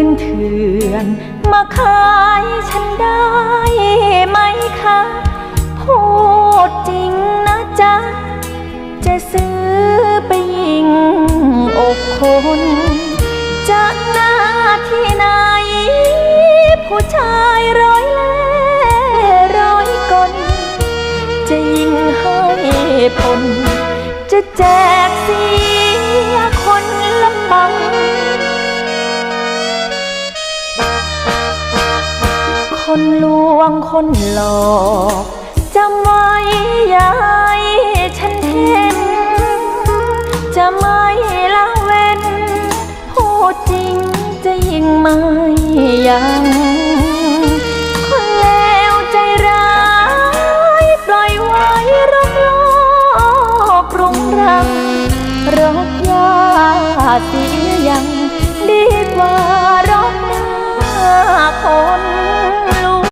นเถื่อนมาขายฉันได้ไหมคะพูดจริงนะจ๊ะจะซื้อไปยิงอกคนจากหน้าที่ไหนผู้ชายร้อยเล่ร้อยกลจะยิงให้ผลจะแจกเสียคนละปังคนลวงคนหลอกจำไว้อย่าให้ฉันเห็นจะไม่ละเว้นพูดจริงจะยิ่งไม่ยังคนเลวใจร้ายปล่อยไว้รักโลกรุงรังรกยาเสี